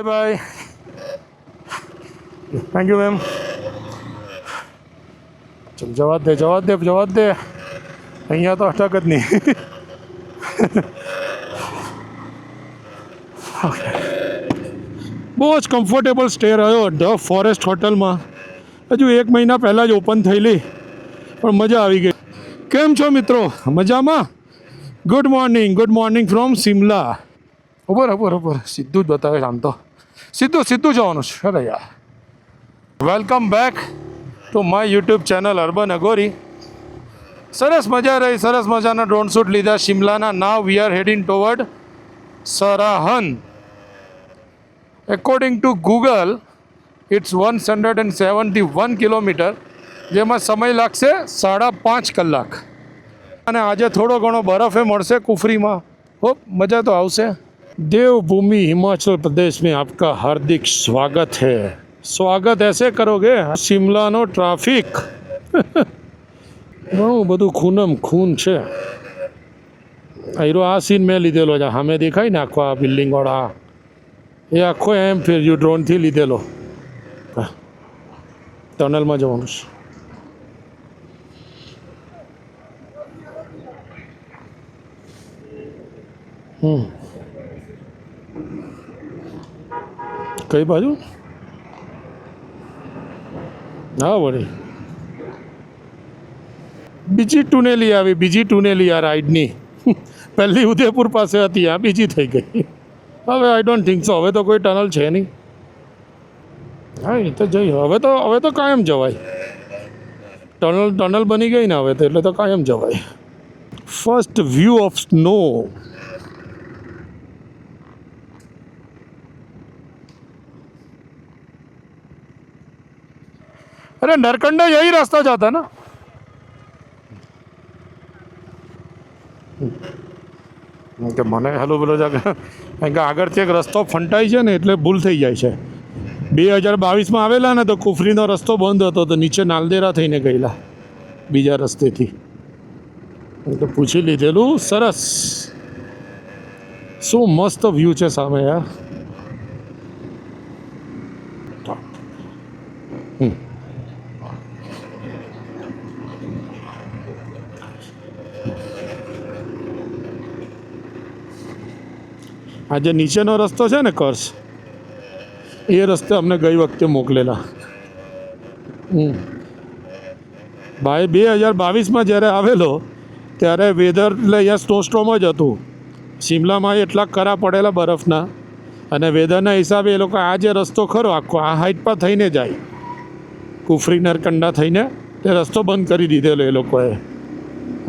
Bye bye. Thank you ma'am. ચલ જવા દે અહીંયા તો અટક જ નહીં. બહુ જ કમ્ફર્ટેબલ સ્ટે રહ્યો ધ ફોરેસ્ટ હોટલમાં. હજુ 1 મહિના પહેલાં જ ઓપન થયેલી પણ મજા આવી ગઈ. કેમ છો મિત્રો? મજામાં? Good morning from Simla. ઉપર સીધું જ બતાવે આમ તો સીધું જવાનું છે. અરે યાર, welcome back to my YouTube channel urban Aghori. સરસ મજા રહી, સરસ મજાના ડ્રોન શૂટ લીધા શિમલાના. Now we are heading toward Sarahan. According to Google it's 171 kilometre, જેમાં સમય લાગશે 5.5 કલાક. અને આજે થોડો ઘણો બરફે મળશે કુફરીમાં. હોપ મજા તો આવશે. देवभूमि हिमाचल प्रदेश में आपका हार्दिक स्वागत है. स्वागत ऐसे करोगे. शिमलाનો ટ્રાફિક ઘણું બધું ખૂનમ ખૂન છે. આ સીન મેં લીધેલો છે. સામે દેખાય ને આખો આ બિલ્ડિંગવાળા, એ આખો એમ ફેરવ્યું ડ્રોનથી લીધેલો. ટનલમાં જવાનું છે. કઈ બાજુ? હા વળી બીજી ટુનેલી આ રાઈડની. પહેલી ઉદયપુર પાસે હતી, આ બીજી થઈ ગઈ. હવે આઈ ડોન્ટ થિંક સો. હવે તો કોઈ ટનલ છે નહીં. હા એ તો જઈ. હવે તો કાયમ જવાય. ટનલ બની ગઈ ને હવે તો, એટલે તો કાયમ જવાય. First view of snow. अरे नरकंडा यही रास्ता जाता ना. કે મને હેલો બોલો જાગે, કારણ કે આગળથી એક રસ્તો ફંટાઈ છે ને એટલે ભૂલ થઈ જાય છે. 2022માં આવેલા ને તો કુફરીનો રસ્તો બંધ હતો, તો નીચે નાલદેરા થઈને ગયેલા બીજા રસ્તેથી. તો પૂછી લીધેલું. સરસ, શું મસ્ત વ્યૂ છે સામે યાર. આ જે નીચેનો રસ્તો છે ને કર્સ, એ રસ્તે અમને ગઈ વખતે મોકલેલા. ભાઈ 2022માં જ્યારે આવેલો ત્યારે વેધર એટલે અહીંયા સ્નોસ્ટોર્મ જ હતું. શિમલામાં એટલા કરા પડેલા બરફના, અને વેધરના હિસાબે એ લોકો આ જે રસ્તો ખરો આખો આ હાઈટ પર થઈને જાય, કુફરી નરકંડા થઈને, તે રસ્તો બંધ કરી દીધેલો એ લોકોએ.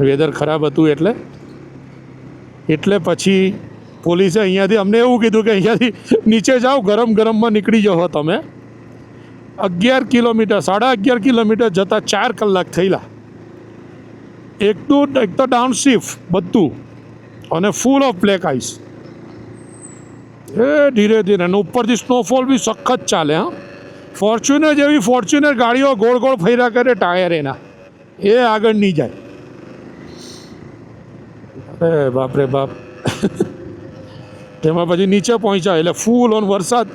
વેધર ખરાબ હતું એટલે પછી પોલીસે અહીંયાથી અમને એવું કીધું કે અહીંયાથી નીચે જાઓ, ગરમમાં નીકળી જાઓ તમે. 11 કિલોમીટર જતાં 4 કલાક થયેલા. એક તો ડાઉન શિફ્ટ બધું, અને ફૂલ ઓફ બ્લેક આઈસ. એ ધીરે અને ઉપરથી સ્નોફોલ બી સખત ચાલે. હા, ફોર્ચ્યુનર ગાડીઓ ગોળ ફર્યા કરે ટાયર એના, એ આગળ નહીં જાય. અરે બાપરે બાપ. તેમાં પછી નીચે પહોંચ્યા એટલે ફૂલ ઓન વરસાદ.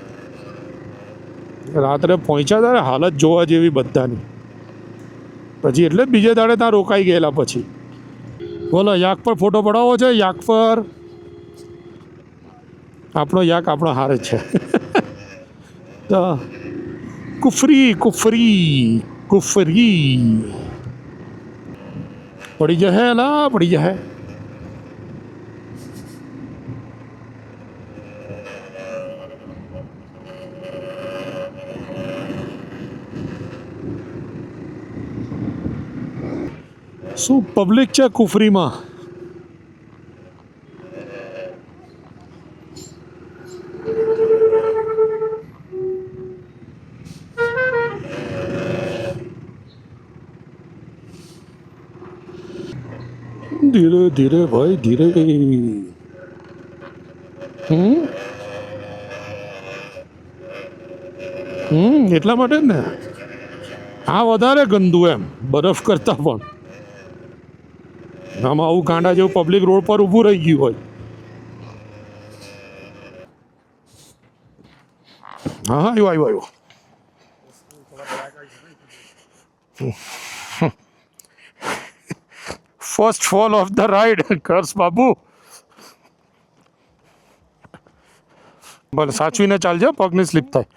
રાત્રે પહોંચ્યા ત્યારે હાલત જોવા જેવી બધાની. પછી એટલે બીજે દાડે ત્યાં રોકાઈ ગયેલા. પછી બોલો, યાક પર ફોટો પડાવવો છે? યાક પર આપણો હારે છે. તો કુફરી પડી જશે. શું પબ્લિક છે કુફરીમાં. ધીરે ભાઈ ધીરે. એટલા માટે જ ને આ વધારે ગંદુ એમ, બરફ કરતાં પણ. આમાં આવું ગાંડા જેવું પબ્લિક રોડ પર ઊભું રહી ગયું હોય. હા હા, આવ્યો આવ્યો આવ્યો. First fall of the ride curse Babu. ભલે સાચવીને ચાલજો, પગની સ્લીપ થાય.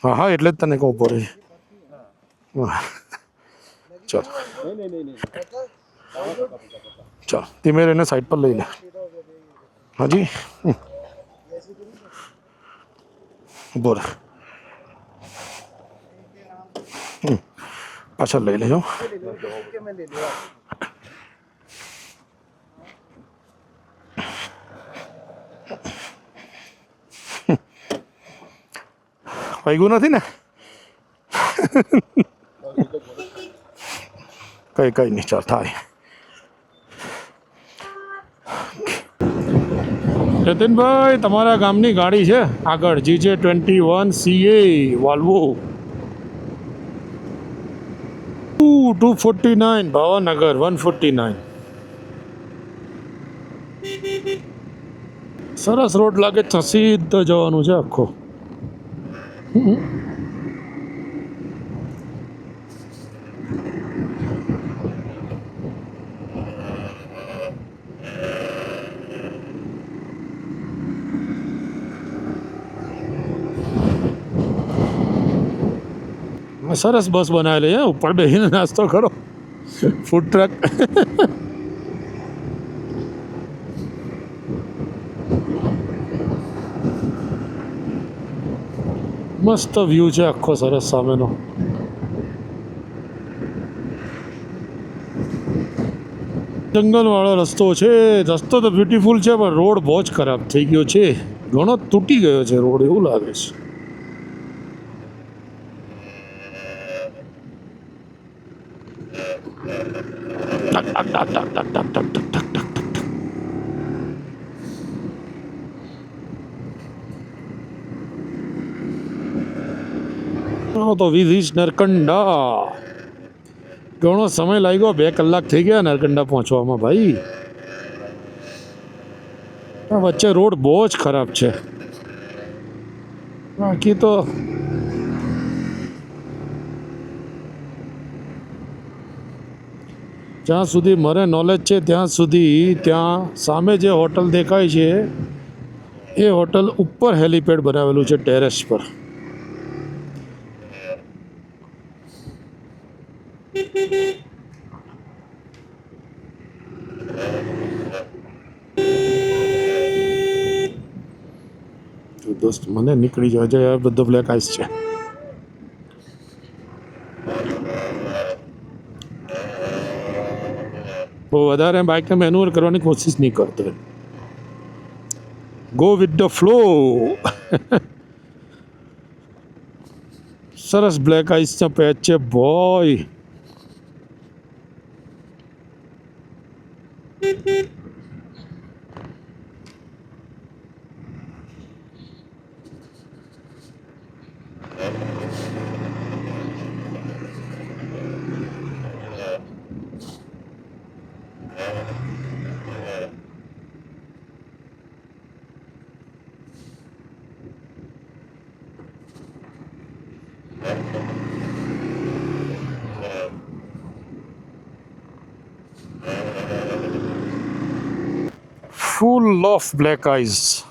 હા હા, એટલે જ તને કહું પડે. ચાલ ચાલ, ધીમે રહીને સાઈડ પર લઈ લે. હાજી બોલ, પાછળ લઈ લેજો. વાગ્યું નથી ને? કઈ કઈ નહીં, ચાલ થાય. જતીનભાઈ, તમારા ગામની ગાડી છે આગળ, GJ21CA વાલ્વો 249, ભાવનગર 149. સરસ રોડ લાગે છે, સીધો જવાનું છે આખો. સરસ બસ બનાવેલી છે, ઉપર બેસીને નાસ્તો કરો, ફૂડ ટ્રક. મસ્ત વ્યૂ છે આખો, સરસ સામેનો. જંગલવાળો રસ્તો છે. રસ્તો તો બ્યુટીફુલ છે, પણ રોડ બહુ જ ખરાબ થઈ ગયો છે. ઘણો તૂટી ગયો છે રોડ, એવું લાગે છે. તો વી રીચ નરકંડા. ઘણો સમય લાગ્યો, 2 કલાક થઈ ગયા નરકંડા પહોંચવામાં ભાઈ. વચ્ચે રોડ બહુ જ ખરાબ છે. બાકી તો જ્યાં સુધી મને નોલેજ છે ત્યાં સુધી, ત્યાં સામે જે હોટલ દેખાય છે એ હોટલ ઉપર હેલિપેડ બનાવેલું છે, ટેરેસ પર. દોસ્ત મને નીકળી જાય, બધો બ્લેક આઈસ છે. બહુ વધારે બાઇકને મેન્યુઅર કરવાની કોશિશ નહીં કરતો, ગો વિથ ધ ફ્લો. સરસ બ્લેક આઈસના પેચ છે boy. Full of black eyes.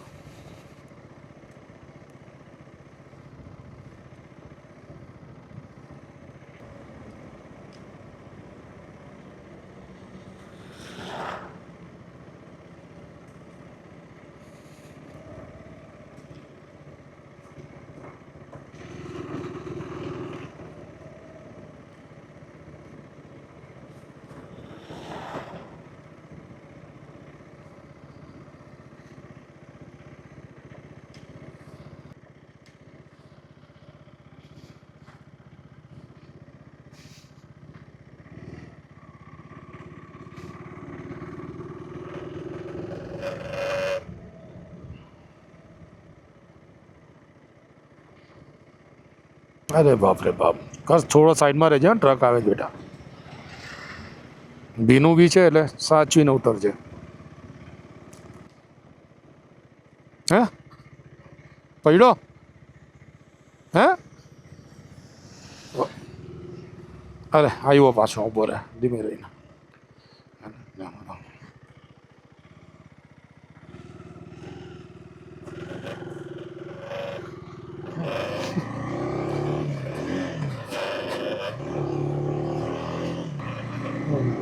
અરે બાપ રે બાપ, બસ થોડો સાઈડમાં રહેજે, ટ્રક આવે છે બેટા. ભીનું બી છે એટલે સાચવીને ઉતરજે. હે પડ્યો હે? અરે આવ્યો પાછો, ઉભો રહે ધીમે રહીને.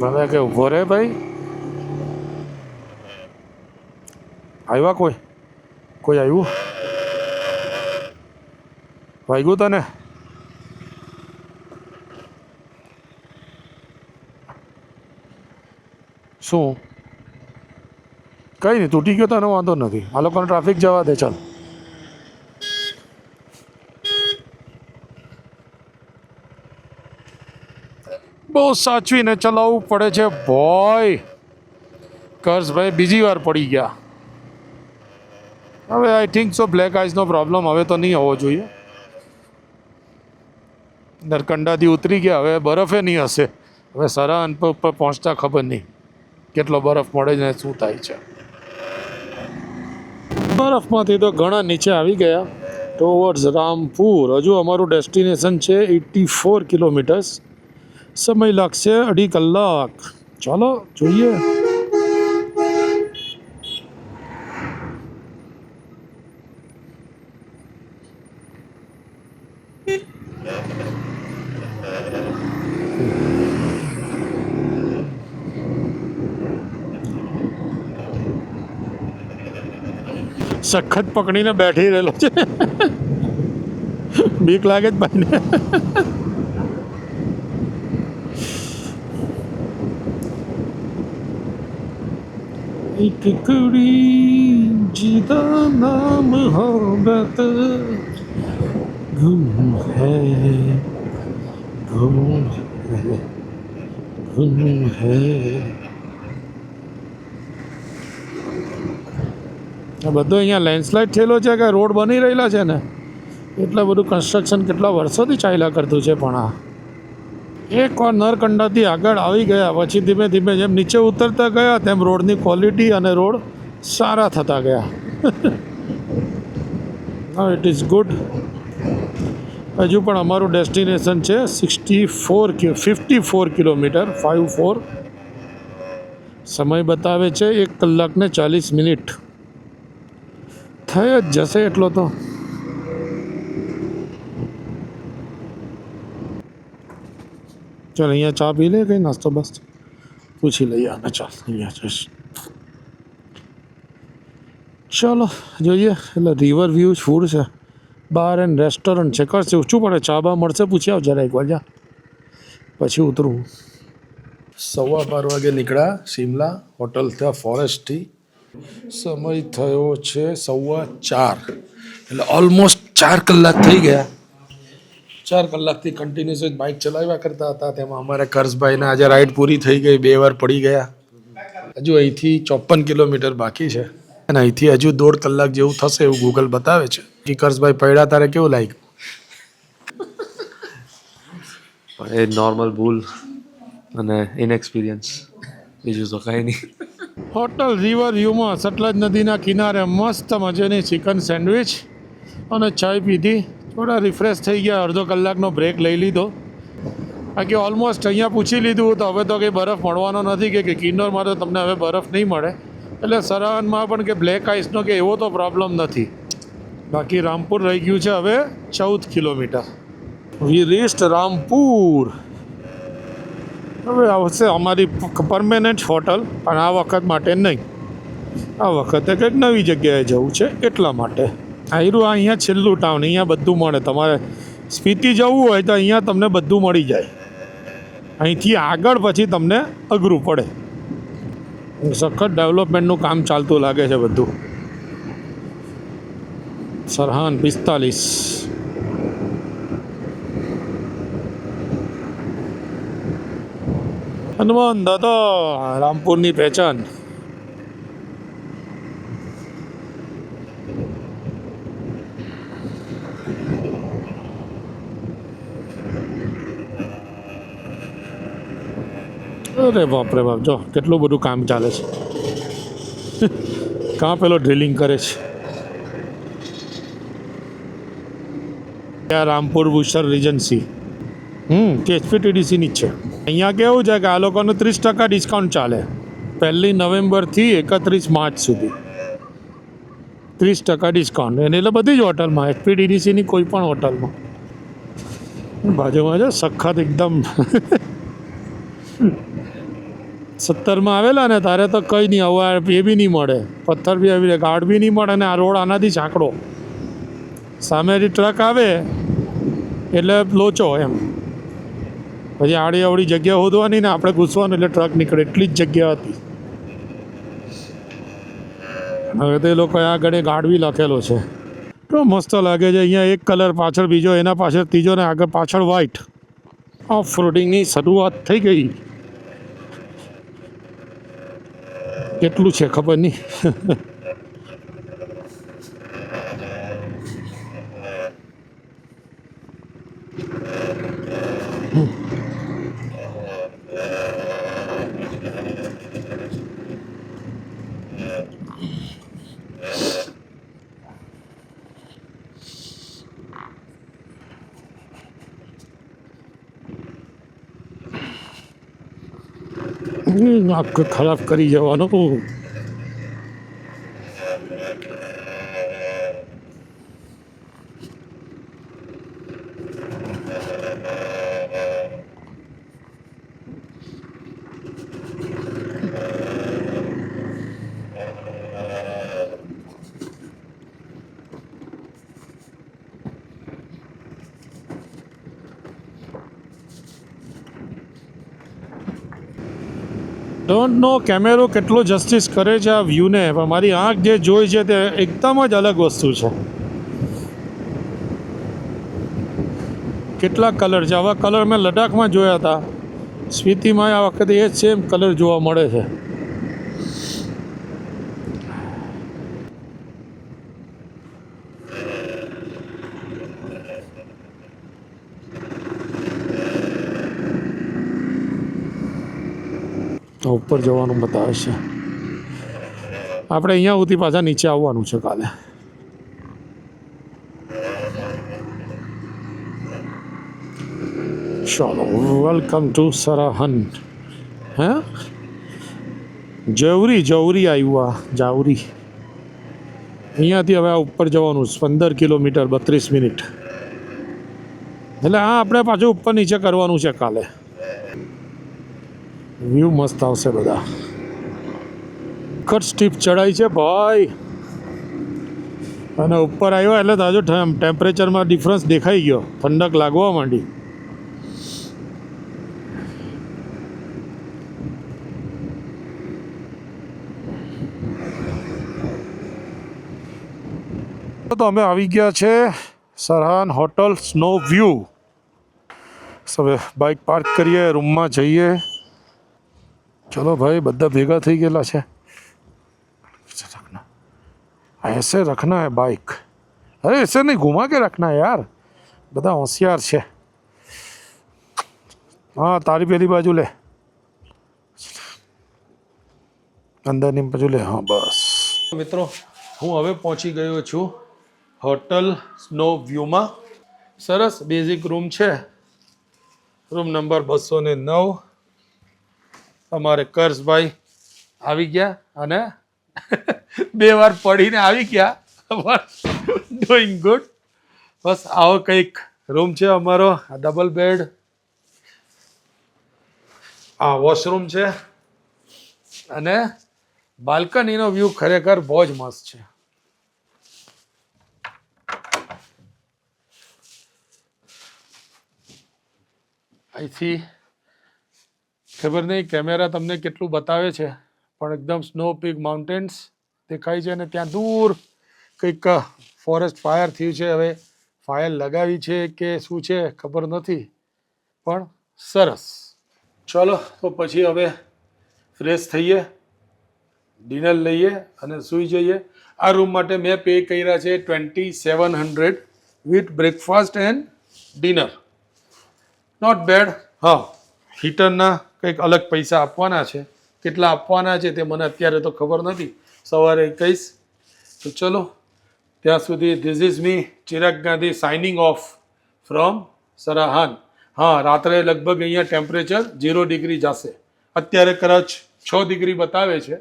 મને કે ઉભો રે ભાઈ. આવ્યા કોઈ આવ્યું? વાગ્યું તને? શું? કંઈ નહીં, તૂટી ગયો તને વાંધો નથી. આ લોકોને ટ્રાફિક જવા દે. ચાલ બહુ સાચવીને ચલાવવું પડે છે ભાઈ. કર્ષભાઈ બીજી વાર પડી ગયા. હવે આઈ થિંક સો બ્લેક આઈસનો પ્રોબ્લેમ હવે તો નહીં હોવો જોઈએ. નરકંડાથી ઉતરી ગયા, હવે બરફે નહીં હશે. હવે સરહદ ઉપર પહોંચતા ખબર નહીં કેટલો બરફ મળે છે ને શું થાય છે. બરફમાંથી તો ઘણા નીચે આવી ગયા ટુવર્ડ્સ રામપુર. હજુ અમારું ડેસ્ટિનેશન છે 84 કિલોમીટર્સ. સમય લાગશે 2.5 કલાક. ચાલો જોઈએ. સખત પકડીને બેઠી રહેલો છે. બીક લાગે જ ભાઈને. એક કડી જીદા નામ મોહબ્બત ગુમ હૈ ગુમ હૈ ગુમ હૈ. આ બધું અહીંયા લેન્ડસ્લાઇડ થયેલો છે કે રોડ બની રહેલા છે ને, એટલે બધું કન્સ્ટ્રક્શન કેટલા વર્ષોથી ચાલ્યા કરતું છે. પણ આ એકવાર નરકંડાથી આગળ આવી ગયા પછી ધીમે ધીમે જેમ નીચે ઉતરતા ગયા તેમ રોડની ક્વોલિટી અને રોડ સારા થતા ગયા. હા, ઇટ ઇઝ ગુડ. હજુ પણ અમારું ડેસ્ટિનેશન છે 54 કિલોમીટર 54. સમય બતાવે છે 1 કલાક ને 40 મિનિટ. થઈ જ જશે એટલો તો. ચાલ અહીંયા ચા પી લે, કંઈ નાસ્તો બસ પૂછી લઈએ આને. ચાલ અહીંયા જઈશ. ચાલો જોઈએ. એટલે રિવર વ્યૂ ફૂડ છે, બાર એન્ડ રેસ્ટોરન્ટ છે. કરશે ઊંચું પડે, ચા બા મળશે પૂછી આવ જરા એકવાર. જા પછી ઉતરું. 12:15 વાગે નીકળ્યા શિમલા હોટલ ત્યાં ફોરેસ્ટથી. સમય થયો છે 4:15. એટલે ઓલમોસ્ટ 4 કલાક થઈ ગયા. 4 કલાકથી કન્ટિન્યુઅસ બાઇક ચલાવ્યા કરતા હતા. તેમાં અમારે કર્ષભાઈને આજે રાઈડ પૂરી થઈ ગઈ, 2 વાર પડી ગયા. હજુ અહીંથી 54 કિલોમીટર બાકી છે અને અહીંથી હજુ 1.5 કલાક જેવું થશે એવું ગૂગલ બતાવે છે. કર્ષભાઈ પડ્યા તારે કેવું લાગ્યું? એ નોર્મલ ભૂલ અને ઇનએક્સપિરિયન્સ, બીજું તો કાંઈ નહીં. હોટલ રિવર વ્યૂમાં સતલજ નદીના કિનારે મસ્ત મજાની ચિકન સેન્ડવિચ અને ચાય પીધી. થોડા રિફ્રેશ થઈ ગયા. અડધો કલાકનો બ્રેક લઈ લીધો. બાકી ઓલમોસ્ટ અહીંયા પૂછી લીધું તો હવે તો કંઈ બરફ મળવાનો નથી કે કિન્નોરમાં તો તમને હવે બરફ નહીં મળે. એટલે સરહદમાં પણ કે બ્લેક આઈસનો કે એવો તો પ્રોબ્લેમ નથી. બાકી રામપુર રહી ગયું છે હવે 14 કિલોમીટર. વી રીચ્ડ રામપુર. હવે આવશે અમારી પરમેનન્ટ હોટલ, પણ આ વખત માટે નહીં. આ વખતે કંઈક નવી જગ્યાએ જવું છે એટલા માટે. આયરું અહીંયા છેલ્લું ટાઉન. અહીંયા બધું મળે. તમારે સ્પીતિ જવું હોય તો અહીંયા તમને બધું મળી જાય. અહીંથી આગળ પછી તમને અઘરું પડે. સખત ડેવલપમેન્ટનું કામ ચાલતું લાગે છે બધું. સરહદ 45. હનુમાન દાદા રામપુરની પહેચાન. અરે બાપરે બાપ, જો કેટલું બધું કામ ચાલે છે. કાં પેલો ડ્રિલિંગ કરે છે. આ રામપુર બુશર રીજન્સી કેએસપીટીડીસીની જ છે. અહીંયા કેવું છે કે આ લોકોનું 30% ડિસ્કાઉન્ટ ચાલે 1 નવેમ્બરથી 31 માર્ચ સુધી 30% ડિસ્કાઉન્ટ એને એટલે બધી જ હોટલમાં એસપીટીડીસીની કોઈ પણ હોટલમાં. બાજુમાં છે સખત એકદમ 70માં આવેલા ને તારે તો કંઈ નહીં હવે એ બી નહીં મળે, પથ્થર બી આવી ગાર્ડ બી નહીં મળે ને આ રોડ આનાથી સાંકડો, સામેથી ટ્રક આવે એટલે લોચો એમ, પછી આડી અવળી જગ્યા શોધવાની ને આપણે ઘૂસવાનું એટલે ટ્રક નીકળે એટલી જ જગ્યા હતી. હવે તો એ લોકોએ આ આગળ ગાર્ડ બી લખેલો છે તો મસ્ત લાગે છે. અહીંયા એક કલર પાછળ બીજો, એના પાછળ ત્રીજો ને આગળ પાછળ વ્હાઈટ. ઓફ રોડિંગની શરૂઆત થઈ ગઈ. કેટલું છે ખબર નહીં. આખું ખરાબ કરી જવાનું. ડોન્ટ નો કેમેરો કેટલો જસ્ટિસ કરે છે આ વ્યૂને, પણ મારી આંખ જે જોઈ છે તે એકદમ જ અલગ વસ્તુ છે. કેટલા કલર છે, આવા કલર મેં લદ્દાખમાં જોયા હતા, સ્પીતિમાં આ વખતે એ જ સેમ કલર જોવા મળે છે. ઉપર જવાનું બતાવે છે. આપણે અહીંયા સુધી પાછા નીચે આવવાનું છે કાલે. ચાલો, વેલકમ ટુ સરહદ. હે જવરી આવ્યું, આ જાવરી. અહીંયાથી હવે આ ઉપર જવાનું 15 કિલોમીટર 32 મિનિટ. એટલે હા, આપણે પાછું ઉપર નીચે કરવાનું છે કાલે. વ્યૂ મસ્ત આવશે બધા. કટ સ્ટીપ ચડાઈ છે ભાઈ, અને ઉપર આવ્યો એટલે તાજો ટેમ્પરેચરમાં ડિફરન્સ દેખાઈ ગયો, ઠંડક લાગવા માંડી. તો અમે આવી ગયા છે સરહદ હોટલ સ્નો વ્યૂ. હવે બાઇક પાર્ક કરીએ, રૂમમાં જઈએ. चलो भाई, बद्दा भेगा थी गेला છે. ऐसे रखना है बाइक, अरे ऐसे नहीं घुमा के रखना है यार, બધા હોશિયાર છે. હા, તારી પેલી બાજુ લે, અંદરની બાજુ લે. હા બસ મિત્રો, હું હવે પહોંચી ગયો છું હોટલ સ્નો વ્યૂમાં. સરસ બેઝિક રૂમ છે, રૂમ નંબર 209. અમારે કર્ષભાઈ આવી ગયા અને 2 વાર પડીને આવી ગયા. Doing good. બસ આવો કંઈક રૂમ છે અમારો. ડબલ બેડ, આ વોશરૂમ છે, અને બાલ્કનીનો વ્યૂ ખરેખર બહુ જ મસ્ત છે. અહીંથી ખબર નહીં કેમેરા તમને કેટલું બતાવે છે, પણ એકદમ સ્નો પીક માઉન્ટેન્સ દેખાય છે. અને ત્યાં દૂર કંઈક ફોરેસ્ટ ફાયર થયું છે. હવે ફાયર લગાવી છે કે શું છે ખબર નથી, પણ સરસ. ચાલો તો પછી હવે ફ્રેશ થઈએ, ડિનર લઈએ અને સૂઈ જઈએ. આ રૂમ માટે મેં પે કર્યા છે 2700 with breakfast and dinner. Not bad. હા, હીટરના કંઈક અલગ પૈસા આપવાના છે, કેટલા આપવાના છે તે મને અત્યારે તો ખબર નથી, સવારે કહીશ. તો ચલો, ત્યાં સુધી this is me Chirag Gandhi signing off from Sarahan. હા, રાત્રે લગભગ અહીંયા ટેમ્પરેચર 0 ડિગ્રી જશે. અત્યારે કદાચ 6 ડિગ્રી બતાવે છે.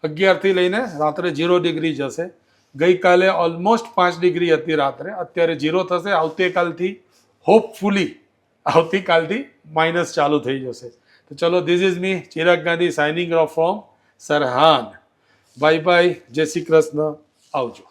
11થી લઈને રાત્રે 0 ડિગ્રી જશે. ગઈકાલે ઓલમોસ્ટ 5 ડિગ્રી હતી રાત્રે, અત્યારે 0 થશે. આવતીકાલથી હોપફુલી આવતીકાલથી માઇનસ ચાલુ થઈ જશે. તો ચલો, this is me Chirag Gandhi signing off from Sarahan. Bye bye, Jai Shri Krishna, આવજો.